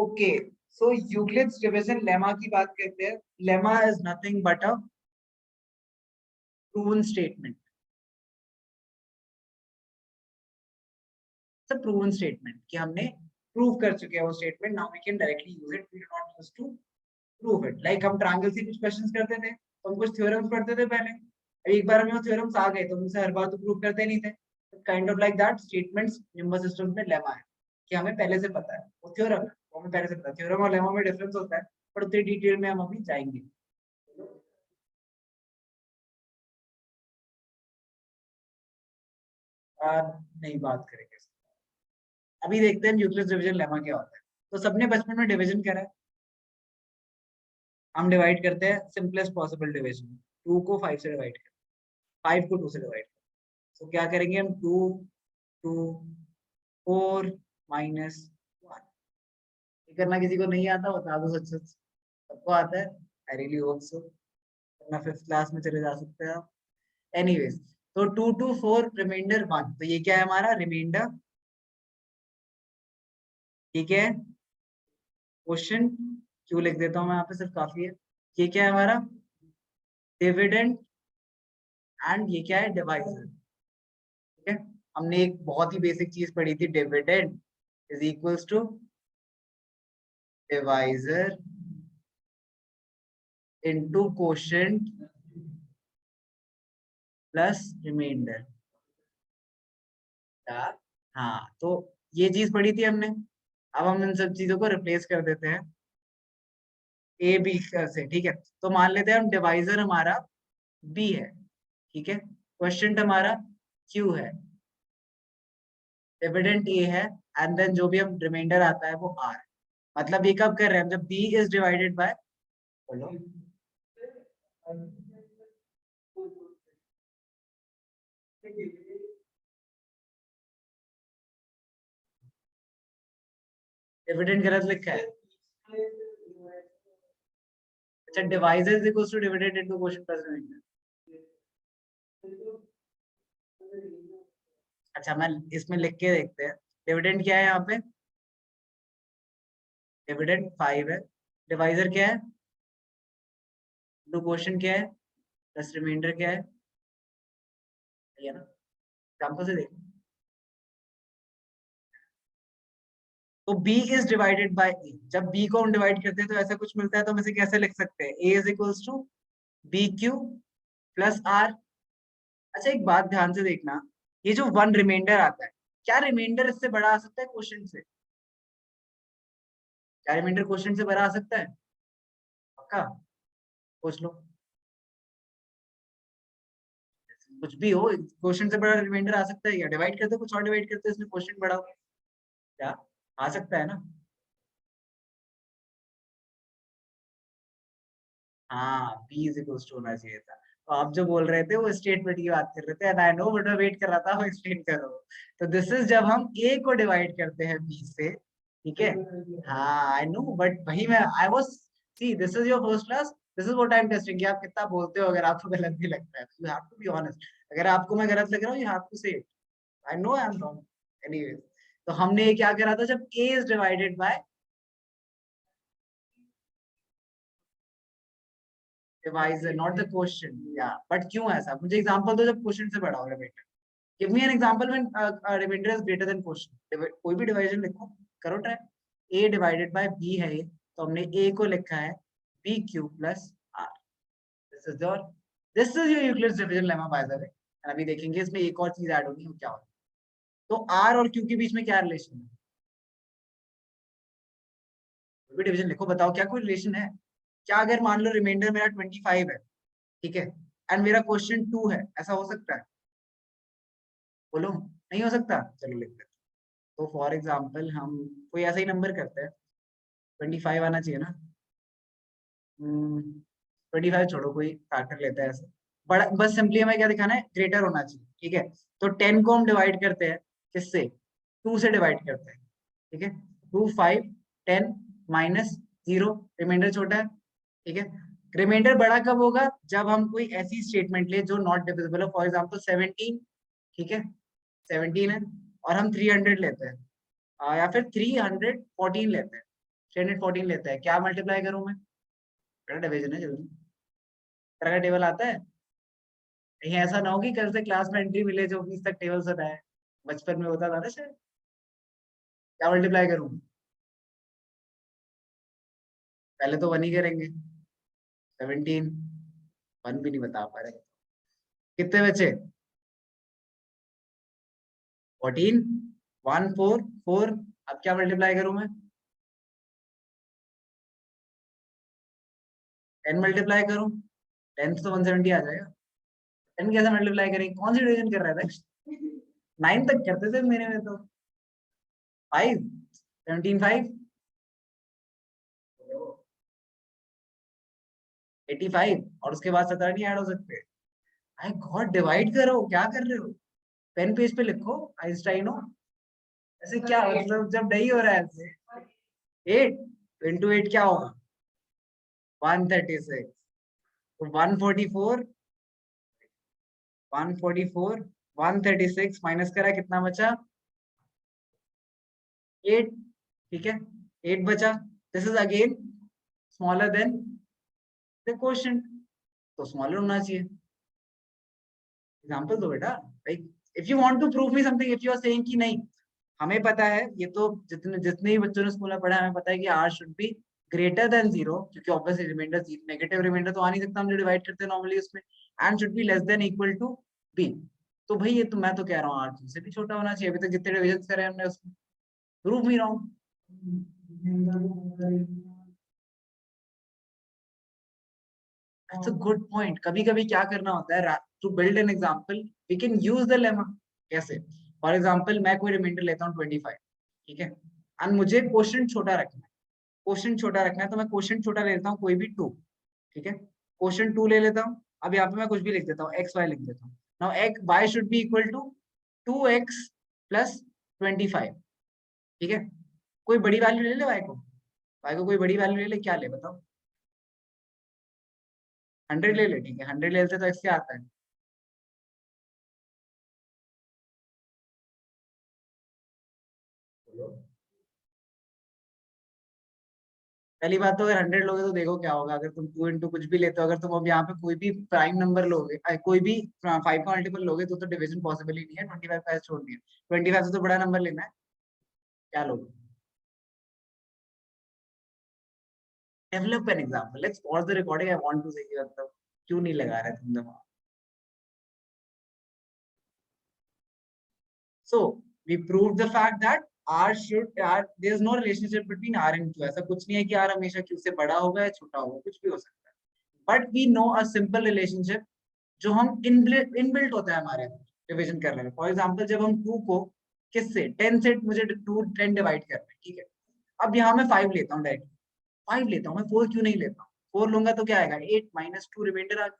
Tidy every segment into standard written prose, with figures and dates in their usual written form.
Okay, so Euclid's division lemma की बात करते हैं. Lemma is nothing but a proven statement. Proven statement कि हमने प्रूव कर चुके हैं वो स्टेटमेंट. Now we can directly use it. We do not use to prove it. Like हम ट्रायंगल से कुछ क्वेश्चंस करते थे, तो हम कुछ थ्योरम्स पढ़ते थे पहले. एक बार हमें वो थ्योरम्स आ गए तो हमसे हर बार तो प्रूव करते नहीं थे. Kind of like that statements nimbus system में लेमा है कि हमें पहले से पता है वो थ्योरम है, वो हमें पहले से पता है. थ्योरम और लेमा में डिफरेंस होता है, पर उतनी डिटेल में हम अभी जाएंगे. नहीं बात करेंगे. अभी देखते हैं यूक्लिड्स डिवीजन लेमा क्या होता है. तो सबने बचपन में डिवीजन करा है. हम डिवाइड करते हैं सिंपलेस्ट पॉसिबल डिवीजन. 2 को 5 से डिवाइड करें, 5 को 2 से डिवाइड करें. तो क्या करेंगे हम? 2 2 4 माइनस 1. ये करना किसी को नहीं आता? बता दो सच सच. सबको आता है? I really hope so. वरना 5th क्लास में चले जा सकते हैं आप. एनीवेज, तो 2 2 4 रिमाइंडर 1. तो ये क्या है हमारा रिमाइंडर. ठीक है, क्वेश्चन क्यों लिख देता हूँ मैं यहाँ पे, सिर्फ काफी है. ये क्या है हमारा डिविडेंड, एंड ये क्या है डिवाइजर. ठीक है, हमने एक बहुत ही बेसिक चीज पढ़ी थी. Dividend is equals to divisor into quotient plus remainder. हाँ, तो ये चीज पढ़ी थी हमने. अब हम इन सब चीजों को रिप्लेस कर देते हैं ए बी से. ठीक है, तो मान लेते हैं हम डिवाइजर हमारा बी है. ठीक है, क्वेश्चन हमारा क्यू है, डिविडेंड ए है, एंड देन जो भी हम रिमाइंडर आता है वो आर. मतलब ये कब कर रहे हैं हम? जब बी इज डिवाइडेड बाय, बोलो, डिविडेंड गलत लिखा है. अच्छा, divisor is equals to dividend into quotient plus remainder. अच्छा, मैं इसमें लिख के देखते हैं. डिविडेंड क्या है यहाँ पे? डिविडेंड 5 है. डिवाइजर क्या है? इनटू क्वोशिएंट क्या है? प्लस रिमाइंडर क्या है? ये ना, एग्जांपल से देखो. तो b is divided bye a. जब b को हम डिवाइड करते हैं तो ऐसा कुछ मिलता है, तो हम इसे कैसे लिख सकते हैं? a is equals to B Q plus R. अच्छा, एक बात ध्यान से देखना, ये जो 1 रिमाइंडर आता है, क्या रिमाइंडर इससे बड़ा आ सकता है क्वोशिएंट से? क्या रिमाइंडर क्वोशिएंट से बड़ा आ सकता है? पक्का? पूछ लो. कुछ भी हो, क्वोशिएंट से बड़ा रिमाइंडर आ सकता है? या डिवाइड करते कुछ और डिवाइड करते इसमें क्वोशिएंट बड़ा हो, क्या आ सकता है ना? हाँ, b इज इक्वल्स टू होना चाहिए था. तो आप जो बोल रहे थे वो स्टेटमेंट की बात कर रहे थे, एंड आई नो, बट मैं वेट कर रहा था वो एक्सप्लेन करो. तो दिस इज जब हम a को डिवाइड करते हैं b से. ठीक है, हाँ आई नो, बट वही मैं I was, see this is your first class, this is what I am testing कि आप कितना बोलते हो. अगर आपको गलत भी लगता है you have to be honest. अगर आपको मैं गलत लग रहा हूँ you have to say it. I know I am wrong. Anyway, तो हमने ये क्या करा था? जब a is divided by divisor, not the question. या बट क्यों ऐसा? मुझे एग्जांपल दो जब क्वेश्चन से बड़ा हो remainder. Give me an example when remainder is greater than question. कोई भी डिवीजन लिखो, करो try. a divided by b है ये, तो हमने a को लिखा है b Q plus r. This is your Euclid's division lemma by the way. अभी देखेंगे इसमें एक और चीज ऐड होगी, वो क्या होगी. तो r और q के बीच में क्या रिलेशन है? कोई भी डिवीजन लिखो, बताओ क्या कोई रिलेशन है क्या? अगर मान लो रिमाइंडर मेरा 25 है, ठीक है, एंड मेरा क्वेश्चन 2 है, ऐसा हो सकता है? बोलो, नहीं हो सकता. चलो लिखते हैं. तो फॉर एग्जाम्पल हम कोई ऐसा ही नंबर करते हैं. 25 आना चाहिए ना. 25 छोड़ो, कोई फैक्टर लेता है ऐसे. बड़ा बस सिंपली हमें क्या दिखाना है? ग्रेटर होना चाहिए. ठीक है, तो 10 को हम डिवाइड करते हैं किससे? 2 से डिवाइड करते हैं. ठीक है, 2 5 10 माइनस 0, रिमाइंडर छोटा है. ठीक है, रिमाइंडर बड़ा कब होगा? जब हम कोई ऐसी स्टेटमेंट ले जो नॉट डिविजिबल हो. For example 17. ठीक है, 17 है और हम 300 लेते हैं, या फिर 314 लेते हैं. 314 लेता है, क्या मल्टीप्लाई करूं मैं? बेटा डिवीजन है, जल्दी तरह का टेबल आता है। कहीं ऐसा ना हो कि कल से क्लास में एंट्री मिले जो 20 तक टेबल सुना है, बचपन में होता था ना शायद। क्या मल्टीप्लाई करूं? पहले तो 1 ही करेंगे। 17, 1 भी नहीं बता पा रहे। कितने बचे? 14, 1 4 4। अब क्या मल्टीप्लाई करूं मैं? 10 मल्टीप्लाई करूं? 10 तो 170 आ जाएगा। 10 कैसे मल्टीप्लाई करेंगे? कौन सी डिवीजन कर रहा था? 9 तक करते थे मेरे में तो। 5, 17 5, 85, और उसके बाद 17 नहीं ऐड हो सकते। आई गॉड, डिवाइड करो, क्या कर रहे हो? पेन पेज पे लिखो, आइंस्टाइन हो। ऐसे क्या मतलब, जब नहीं हो रहा है ऐसे। 8 इंटू 8 क्या होगा? 136। तो 144, 144, 136 माइनस करा, कितना बचा? 8। ठीक है, 8 बचा। This is again smaller than the quotient, तो स्मॉलर होना चाहिए। एग्जांपल दो बेटा। Like if you want to prove me something, if you are saying कि नहीं, हमें पता है, ये तो जितने जितने ही बच्चों ने स्कूल में पढ़ा है, हमें पता है कि r should be greater than 0, क्योंकि ऑब्वियसली रिमाइंडर नेगेटिव रिमाइंडर तो आ नहीं सकता हम जो डिवाइड करते हैं नॉर्मली उसमें, and should be less than equal to b। तो भाई ये तो मैं तो कह रहा हूँ r से भी छोटा होना चाहिए, अभी तक जितने डिविजन करे हमने उसमें। Prove me wrong. That's a good point। कभी कभी क्या करना होता है, to build an example we can use the lemma. कैसे? फॉर एग्जाम्पल मैं कोई रिमाइंडर लेता हूँ 25, ठीक है, एंड मुझे क्वेश्चन छोटा रखना है। क्वेश्चन छोटा रखना है तो मैं क्वेश्चन छोटा ले लेता हूँ, कोई भी 2। ठीक है, क्वेश्चन 2 ले लेता हूँ। अब यहाँ पे मैं कुछ भी लिख देता हूँ, एक्स वाई लिख देता हूँ। Now X Y should be equal to 2x plus 25। ठीक है, कोई बड़ी वैल्यू ले ले वाई को, वाई को कोई बड़ी वैल्यू ले ले, क्या ले बताओ? 100 ले ले, ठीक है, 100 ले लेते तो एक्स क्या आता है? पहली बात तो अगर 100 लोगे तो देखो क्या होगा, अगर तुम 2 इंटू कुछ भी लेते हो, अगर तुम अब यहाँ पे कोई भी प्राइम नंबर लोगे, कोई भी 5 का मल्टीपल लोगे तो डिवीजन पॉसिबल ही नहीं है। 25 का छोड़ दिया, 25 से तो बड़ा नंबर लेना है, क्या लोगे? Develop an example, let's pause the recording, I want to say, मतलब क्यों नहीं लगा रहे तुम दिमाग? So we proved the fact that there is no relationship between R and Q। ऐसा कुछ नहीं है कि R हमेशा Q से बड़ा होगा या छोटा होगा, कुछ भी हो सकता है। But we know a simple relationship जो हम इनबिल्ट होता है हमारे डिवीजन करने में। फॉर एग्जाम्पल जब हम 2 को किससे 10 से, मुझे 2 10 डिवाइड करना है, ठीक है, अब यहाँ मैं 5 लेता हूँ डायरेक्ट, 5 लेता हूँ मैं, 4 क्यों नहीं लेता हूँ? 4 लूंगा तो क्या आएगा? 8 माइनस 2 रिमाइंडर आ गया।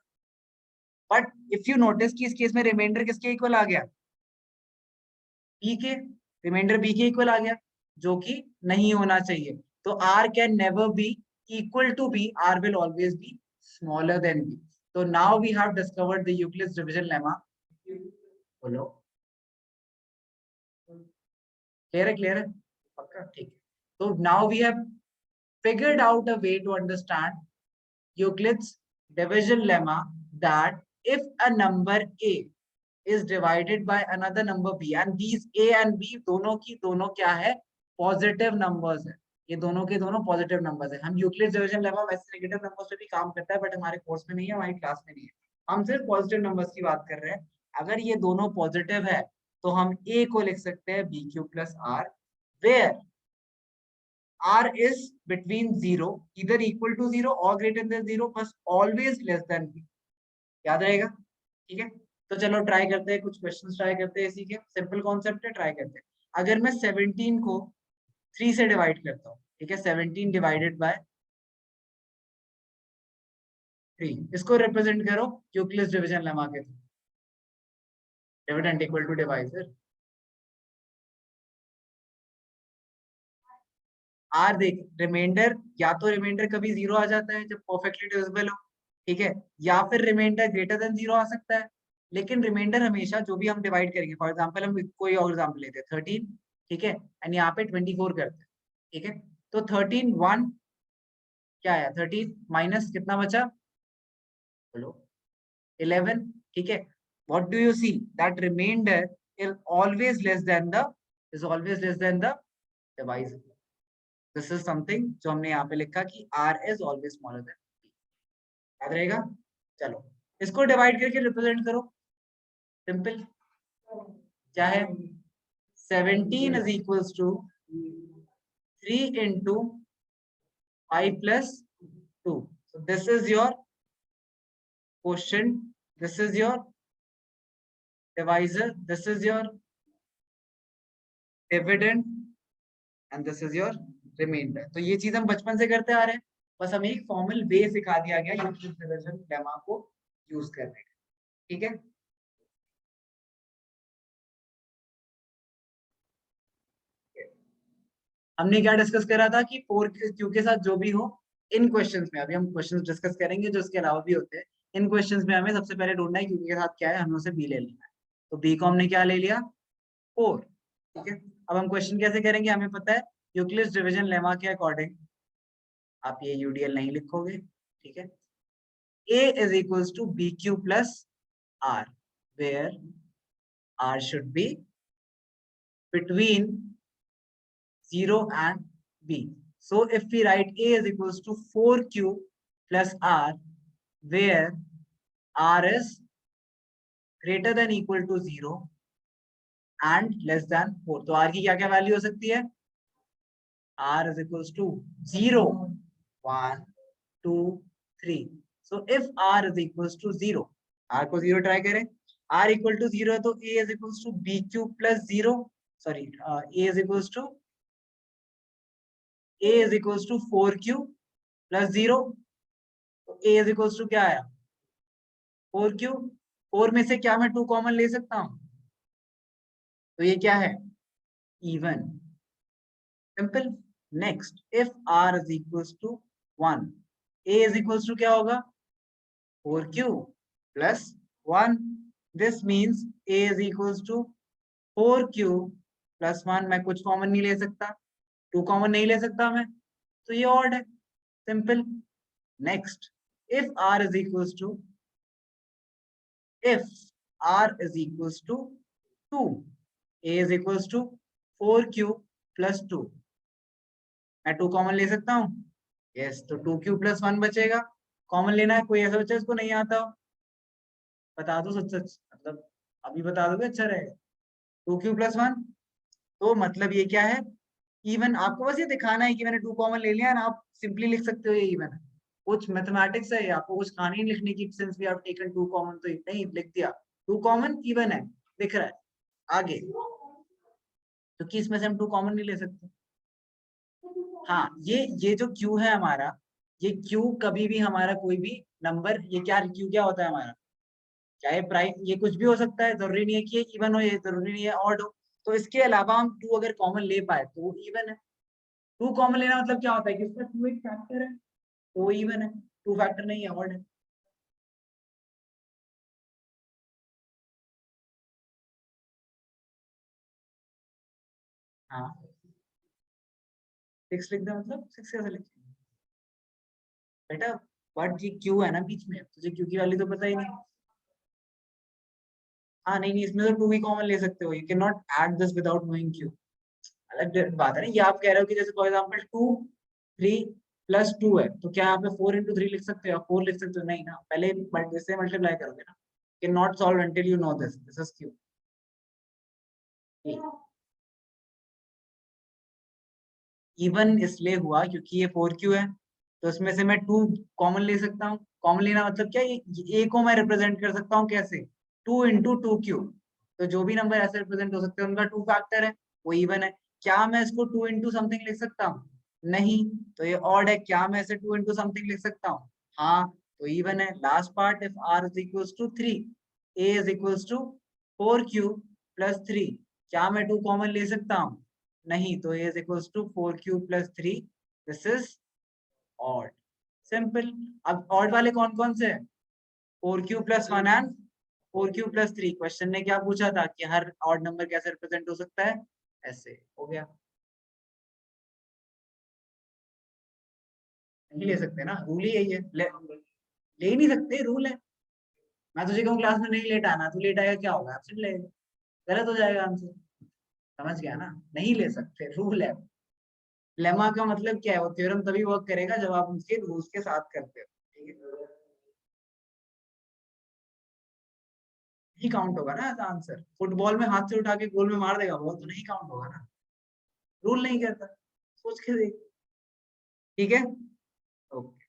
बट इफ यू नोटिस कि इस केस में रिमाइंडर किसके इक्वल आ गया? बी के, रिमाइंडर बी के इक्वल आ गया, जो कि नहीं होना चाहिए। तो R can never be equal to B, R will always be smaller than B. तो now we have discovered the Euclid's division lemma. बोलो, क्लियर है? क्लियर है? पक्का? ठीक है। तो now we have figured out a way to understand Euclid's division lemma, that if a number a is divided by another number b, and these a and b दोनों की दोनों क्या है? पॉजिटिव नंबर्स है। ये दोनों के दोनों पॉजिटिव नंबर्स है। हम यूक्लिड डिवीजन लेमा वैसे नेगेटिव नंबर्स पे भी काम करता है, बट हमारे कोर्स में नहीं है, हमारी क्लास में नहीं है। हम सिर्फ पॉजिटिव नंबर्स की बात कर रहे हैं। अगर ये दोनों पॉजिटिव है तो हम a को लिख सकते हैं B Q plus R, where r is between 0, either equal to 0 or greater than 0, but always less than b। याद रहेगा? ठीक है, तो चलो ट्राई करते हैं, कुछ क्वेश्चंस ट्राई करते हैं इसी के। सिंपल कॉन्सेप्ट है, ट्राई करते हैं। अगर मैं 17 को 3 से डिवाइड करता हूँ, ठीक है, 17 डिवाइडेड बाय 3, इसको रिप्रेजेंट करो यूक्लिड्स डिवीजन लेमा के through. Dividend equal to divisor. R देख, रिमाइंडर या तो रिमाइंडर कभी 0 आ जाता है जब परफेक्टली डिविजिबल हो, ठीक है, या फिर रिमाइंडर ग्रेटर देन 0 आ सकता है। लेकिन रिमाइंडर हमेशा जो भी हम डिवाइड करेंगे, फॉर एग्जांपल हम कोई और एग्जांपल लेते हैं 13, ठीक है, एंड यहाँ पे 24 करते हैं, ठीक है, तो 13 1 क्या आया, 13 माइनस कितना बचा, बोलो 11, ठीक है। What do you see, that remainder is always less than the device. This is something जो हमने यहाँ पे लिखा कि r is always smaller than p, याद रहेगा। चलो इसको डिवाइड करके रिप्रेजेंट करो, सिंपल क्या है, 17 is equals to 3 into 5 plus 2. So this is your quotient, this is your divisor, this is your dividend and this is your remainder। तो ये चीज हम बचपन से करते आ रहे हैं, बस हमें एक फॉर्मल वे सिखा दिया गया यूक्लिड डिवीजन लेमा को यूज करने का, ठीक है। हमने क्या डिस्कस करा था कि 4q के साथ जो भी हो इन क्वेश्चंस में, अभी हम क्वेश्चंस डिस्कस करेंगे जो इसके अलावा भी होते हैं, इन क्वेश्चंस में हमें सबसे पहले ढूंढना है q के साथ क्या है, हमें उसे b ले लेना है। तो b को हमने क्या ले लिया 4, ठीक है। अब हम क्वेश्चन कैसे करेंगे, हमें पता है यूक्लिड डिवीजन लेमा के अकॉर्डिंग आप ये यूडीएल नहीं लिखोगे, ठीक है। a is equals to bq plus r, where r should be between 0 and b. So if we write a is equals to 4q plus r, where r is greater than equal to 0 and less than 4, तो r की क्या क्या value हो सकती है, r is equals to 0 1 2 3। so if r is equals to 0, r को 0 try करें, r equal to 0 है तो a is equals to bq plus 0, sorry a is equals to 4q plus 0, तो a is equals to क्या आया 4q, 4 में से क्या मैं 2 कॉमन ले सकता हूं, तो ये क्या है even, simple. Next if r is equals to 1, a is equals to क्या होगा 4q plus 1, this means a is equals to 4q plus 1, मैं कुछ कॉमन नहीं ले सकता, 2 कॉमन नहीं ले सकता मैं, तो ये ऑड है, simple. Next if r is equals to 2, a is equals to 4q plus 2, मैं 2 कॉमन ले सकता हूँ, यस, तो 2q plus 1 बचेगा, कॉमन लेना है, कोई ऐसा बच्चा इसको नहीं आता हो, बता दो सच सच, मतलब अभी बता दोगे अच्छा रहेगा। 2q plus 1, तो मतलब ये क्या है इवन, आपको बस ये दिखाना है कि मैंने 2 कॉमन ले लिया ना, आप सिंपली लिख सकते हो ये इवन है, कुछ मैथमेटिक्स है, आपको कुछ कहानी नहीं लिखने की, since we have taken 2 common तो नहीं लिख दिया, 2 कॉमन इवन है, दिख रहा है आगे, क्योंकि इसमें से हम 2 कॉमन नहीं ले सकते। हाँ ये जो q है हमारा, ये q कभी भी हमारा कोई भी नंबर, ये क्या q क्या होता है हमारा, चाहे प्राइम, ये कुछ भी हो सकता है, जरूरी नहीं है कि ये इवन हो, ये जरूरी नहीं है ऑड हो, तो इसके अलावा हम 2 अगर कॉमन ले पाए तो वो इवन है। 2 कॉमन लेना मतलब क्या होता है कि इसका 2 एक फैक्टर है तो वो इवन है, 2 फैक्टर नहीं है, ऑड है। हाँ 6 लिख दे, मतलब 6 कैसे लिखेंगे बेटा, बट ये क्यू है ना बीच में, तुझे क्यू की वैल्यू तो पता ही नहीं। हाँ नहीं नहीं, इसमें तो 2 भी कॉमन ले सकते हो, you can not add this without knowing Q, अलग बात है ना। ये आप कह रहे हो कि जैसे फॉर एग्जांपल 2 3 प्लस 2 है, तो क्या यहाँ पे 4 into 3 लिख सकते हो, 4 लिख सकते हो, नहीं ना, पहले इससे मल्टीप्लाई करोगे ना, can not solve until you know this is Q. Even इसलिए हुआ क्योंकि ये 4q है, तो इसमें से मैं 2 कॉमन ले सकता हूँ, कॉमन लेना मतलब क्या, ये a को मैं रिप्रेजेंट कर सकता हूँ कैसे, 2 into 2q, तो जो भी नंबर ऐसे रिप्रेजेंट हो सकते हैं उनका 2 फैक्टर है, वो इवन है। क्या मैं इसको 2 into समथिंग लिख सकता हूँ, नहीं, तो ये ऑड है। क्या मैं इसे 2 into समथिंग लिख सकता हूँ, हाँ, तो इवन है। Last part, if r is equals to 3, a is equals to 4q plus 3, क्या मैं 2 कॉमन ले सकता हूँ, नहीं, तो a is equals to 4q plus 3, this is odd, simple। अब odd वाले कौन कौन से हैं, 4q plus 1 and 4q plus 3। Question ने क्या पूछा था कि हर odd नंबर कैसे रिप्रेजेंट हो सकता है, ऐसे हो गया। नहीं ले सकते ना, रूल ही यही है, ले ही नहीं सकते, रूल है। मैं तुझे कहूँ क्लास में नहीं लेट आना, तू लेट आएगा, क्या होगा, एब्सेंट लगेगा, गलत हो जाएगा आंसर। समझ गया ना, नहीं ले सकते, रूल है। लेमा का मतलब क्या है, वो थ्योरम तभी वर्क करेगा जब आप उसके रूल्स के साथ करते हो, ठीक है। नहीं काउंट होगा ना आंसर, फुटबॉल में हाथ से उठा के गोल में मार देगा, वो तो नहीं काउंट होगा ना, रूल नहीं कहता, सोच के देख। ठीक है, ओके।